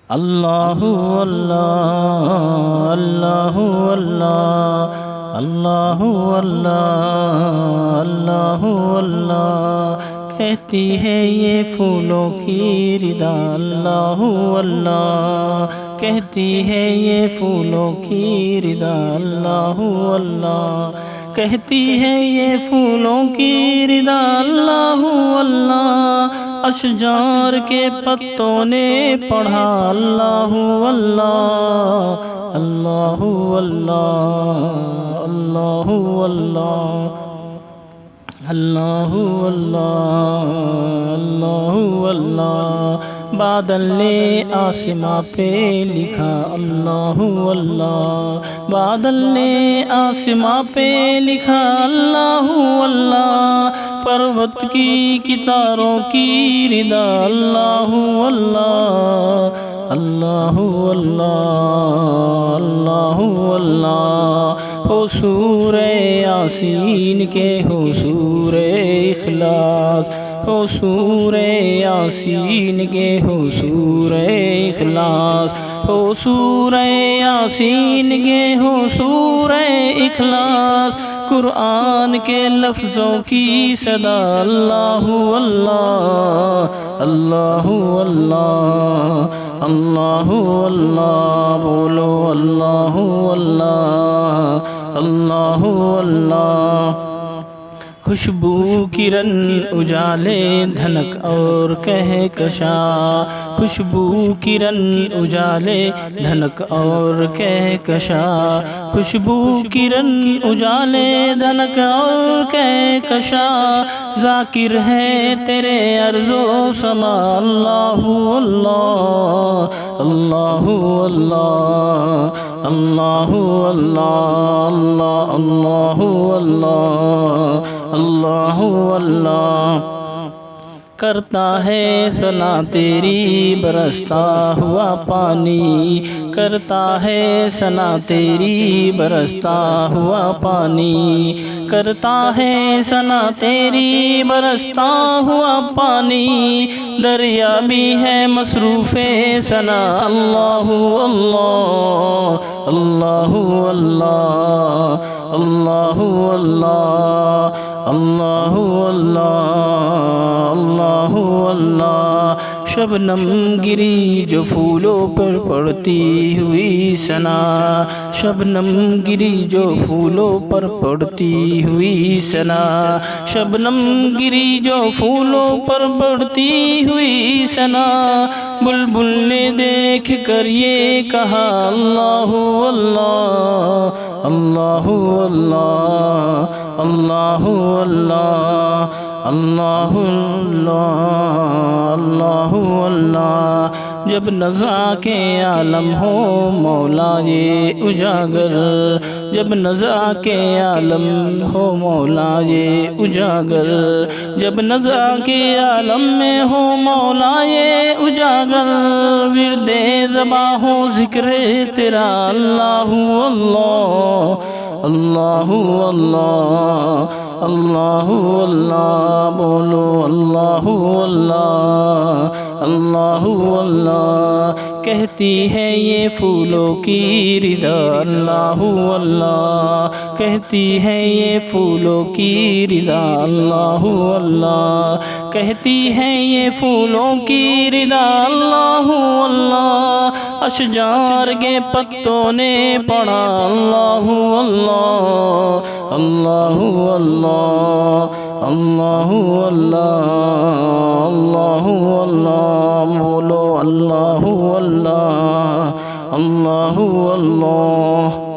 اللہ اللہ اللہ اللہ اللہ اللہ اللہ اللہ کہتی ہے یہ پھولوں کی ردا اللہ اللہ کہتی ہے یہ پھولوں کی ردا اللہ اللہ کہتی ہے یہ پھولوں کی ردا اللہ اللہ اشجار کے پتوں نے پڑھا اللہ اللہ اللہ اللہ اللہ اللہ اللہ اللہ اللہ اللہ بادل نے آسماں پہ لکھا اللہ اللہ بادل نے آسماں پہ لکھا اللہ اللہ پروت کی کتاروں کی ردا اللہ اللہ اللہ اللہ اللہ اللہ ہو سورہ یاسین کے ہو سورہ اخلاص ہو سورہ یاسین کے ہو سورہ اخلاص ہو سورہ یاسین کے ہو سورہ اخلاص قرآن کے لفظوں کی صدا اللہ اللہ اللہ اللہ اللہ اللہ بولو اللہ اللہ اللہ اللہ خوشبو کرن اجالے دھنک اور کہکشاں خوشبو کرن اجالے دھنک اور کہکشاں خوشبو کرن اجالے دھنک اور کہکشاں ذاکر ہے تیرے ارض و سما اللہ اللہ اللہ اللہ اللہ اللہ اللہ اللہ اللہ اللہ کرتا ہے ثنا تیری برستا ہوا پانی کرتا ہے ثنا تیری برستا ہوا پانی کرتا ہے ثنا تیری برستا ہوا پانی دریا بھی ہے مصروف ثنا اللہ اللہ اللہ اللہ اللہ اللہ اللہ اللہ اللہ شبنم گری جو پھولوں پر پڑتی ہوئی ثنا شبنم گری جو پھولوں پر پڑتی ہوئی ثنا شبنم گری جو پھولوں پر پڑتی ہوئی ثنا بلبل نے دیکھ کر یہ کہا اللہ اللہ اللہ اللہ اللہ اللہ اللہ اللہ اللہ جب نزع کے عالم ہو مولا یہ اجاگر جب نزع کے عالم ہو مولا یہ اجاگر جب نزع کے عالم میں ہو مولا یہ اجاگر ورد زباں ہو ذکر تیرا اللہ اللہ اللہ اللہ اللہ بولو اللہ اللہ اللہ اللہ کہتی ہے یہ پھولوں کی ردا اللہ اللہ کہتی ہے یہ پھولوں کی ردا اللہ اللہ کہتی ہے یہ پھولوں کی ردا اللہ اللہ اشجار کے پتوں نے پڑھا اللہ اللہ اللہ اللہ اللہ اللہ اللہ بولو اللہ اللہ اللہ اللہ